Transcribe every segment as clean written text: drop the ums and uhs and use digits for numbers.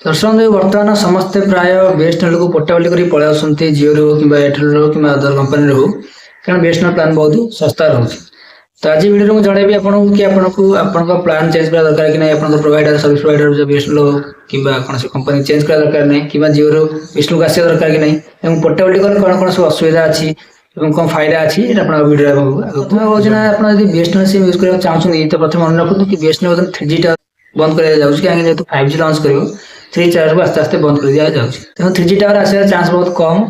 दर्शक बंधु बर्तमान समस्ते प्राय बीएसएनएल को पोर्टेबल कर पलि आसुँच जिओ रू कि एयरटेल रू कि अदर कंपनी रू कारण बीएसएनएल प्लान बहुत सस्ता रोचे। तो आज वीडियो में जनइबी आपको कि आपको प्लान चेंज करा दरकार कि नहीं प्रोवाइडर सर्विस प्रोवाइडर जो बीएसएनएल हो कि कौन कंपनी चेंज करा दरकार नहीं कि जिओ रू बीएसएनएल को आसा दरकार कि नहीं पोर्टेबिलिटी कले कौन कौन सब असुविधा अच्छी कौन फायदा अच्छी वीडियो प्रथम आप बीएसएनएल सिम यूज करना चाहते तो प्रथम मन रखु कि बीएसएनएल 3G टा बंद कर जेहतु 5G लॉन्च कर 3G टावर को आस्ते आस्ते बंद कर दिया जाଉଛି तेणु 3G टावर आसार चांस बहुत कम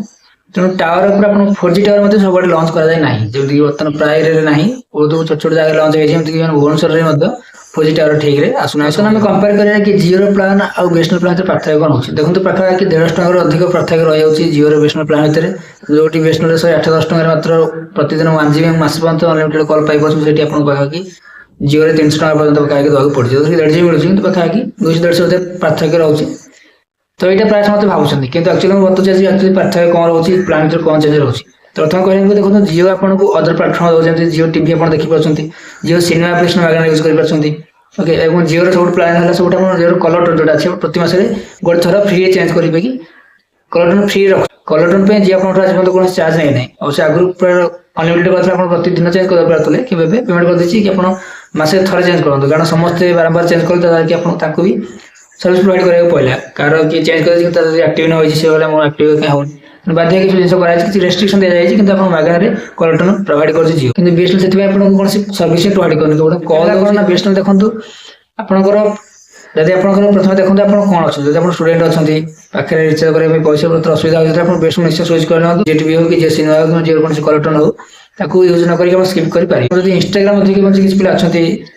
तेणु टावर ऊपर आप 4G टावर सब लॉन्च कराए ना जमी बर्तमान प्राय ना बहुत छोट छोट जगह लॉन्च होती भुवनेश्वर में 4G टावर ठीक है आसुना आम कंपेयर करें कि जिओ प्लान और बीएसएनएल प्लान पार्थक्य कौन होती देखो पाखापाखि 150 टकर अधिक पार्थक्य रही है जिओ बीएसएनएल प्लान भितर जो बीएसएनएल 108-10 टकर मात्र प्रतिदिन 1GB मास पर्यंत अनलिमिटेड कॉल पाई पाखि जिओ 300 टका पर्यंत पाखापाखि देवाक पड़े जो 1.5 मिलूँ कि पाखापाखि 200-150 पार्थक्य रोचे। तो यहाँ प्राय समस्त भावुं कि एक्चुअली बताऊँ एक्चुअली पार्थक्य कौन रोचे प्लान भर कौन चेंज रोचे। तो प्रथम कहूँ देखो जिओ आपको अदर प्लाटफर्म दौरान जिओ टीवी आप देखिपारे जिओ सिनेमा एप्लिकेशन मागଣା यूज कर ओके एवं जिओ सब प्लान है सब जिओ कलर टोन जो अच्छे प्रति मास गोटे थर फ्री चेंज करेंगे कि कलर टोन फ्री रख कलर टोन पे जिओ आप कौन चार्ज नहीं ना और आगुरी पूरा अनलिमिटेड कर प्रतिदिन चेंज कर पारे कि पेमेंट कर देती कि आप मसे थरे चेंज करूँ कारण समस्ते बारंबार चेंज करते कि भी सर्विस प्रोवाइड कराया पड़ा कार कि चेंज कर एक्टिव ना होगा मोर एक्टिव क्या होनी बाध्य जिन कर रेस्ट्रिक्शन दी जाए कि मागणार कलर टोन प्रोवाइड कर जिओ कि बीएसएनएल से कौन सर्विस प्रोवाइड करनी गोटे कल करना बीएसएनएल देखो आपंकर जदि आप प्रथम देखते आप कौन अच्छे जब आप स्टूडेंट अच्छा पाखे रिचार्ज करने पैसा पत्र असुविधा होता है बीएसएनएल निश्चय स्विच कर जीटीवी हो कि सिनेमा हो कि कौन कलर टोन हो ताकू यूज न करके स्किप कर पारे जब इंस्टाग्राम किसी पिला अच्छा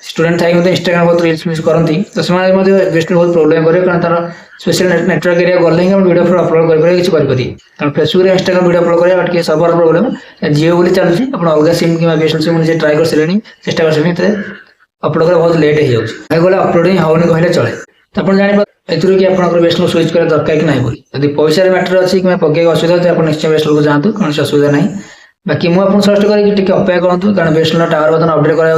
स्टूडेंट थी इंस्टाग्राम बहुत रिल्स मिस करती तो बीएसएनएल बहुत प्रोब्लेम करे कारण तार स्पेशल नेटवर्क एरिया गले ही वीडियो अपलोड करेंगे कारण फेसबुक इंस्टाग्राम वीडियो अपलोड करेंगे सर्वर प्रोब्लेम जिओ बोली चलुची आप अलग सिम कि बीएसएनएल सिम मुझे ट्राए कर चेष्टा कर अपलोड कर बहुत लेट हो जाए अपलोड ही होनी कहले चले तो आप जापर कि आप बीएसएनएल स्विच कर दरकार कि नहीं बोली यदि पैसा मैटर अच्छी कि पके असुविधा तो आप निश्चय बीएसएनएल को जातु कौन असुविधा ना बाकी मुझे सजेस्ट करेंगे अपेक्षा करूँ कारण बीएसएनएल टावर बर्तमान अपडेट कराया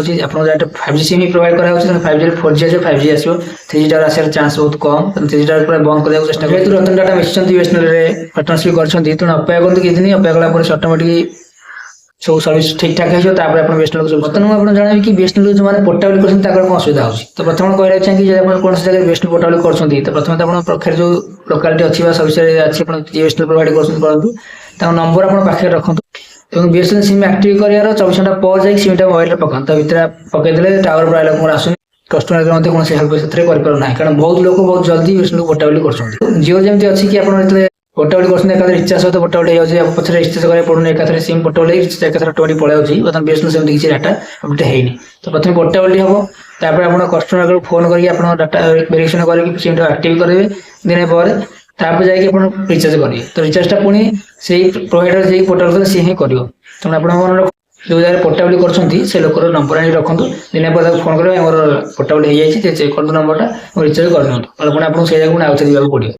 5G सिम ही प्रोवाइड कराया 5G 4G आस 5G आसो 3G टावर आसार चांस बहुत कम 3G टावर पूरा बंद करने चेस्ट कर Ratan Tata mission BSNL partnership कर तेणु अपेक्षा करूँ कि अपेक्षा कला ऑटोमेटिक सब सर्विस ठीक ठाक हो बीएसएनएल को बर्तमान मुझे जनइबी कि बीएसएनएल जो मैंने पोर्टेबल कर कौन असुविधा हो तो प्रथम कहना चाहिए कि जब कौन जगह बीएसएनएल पोर्टेबल कर तो प्रथम तो पाखे जो लोकालिटी अच्छी सर्विस अच्छी बीएसएनएल प्रोवाइड करूँ नंबर आप पाखे रखु बीएसएनएल सिम एक्टिव कर 24 घंटा पर जाए सिमटा मोबाइल पकाते तो भितर पकईदे टावर प्राय लोक आसुनी कस्टमर कौन हेल्प से करना कारण बहुत लोग बहुत जल्दी बीएसएनएल पोर्टेबल कर जिओ जमी अच्छी कि आप पोर्टेबल कर रिचार्ज सहित पोर्टेबल हो पछे रिचार्ज करा पड़ूनी एकाथरे सिम पोर्टेबल एक ऑटोमेटिक पड़े बर्तमान बीएसएनएल सेमती किसी डाटा अपडेट है तो प्रथम पोर्टेबल हम तापर आप कस्टमर फोन करके डाटा वेरिफिकेशन करके सिम एक्टिव करेंगे दिन पर तापर जाकि रिचार्ज करेंगे तो रिचार्जटा पुणी से प्रोवाइडर जो पोर्टेबल कर सी ही कर तेणु आप मन जो जगह पोर्टेबल कर लोकर नंबर आनी रखु दिन पर फोन करेंगे मोर पोर्टेबल हो चेक कर नंबरटा रिचार्ज कर आपको से जगह आउे पड़ो।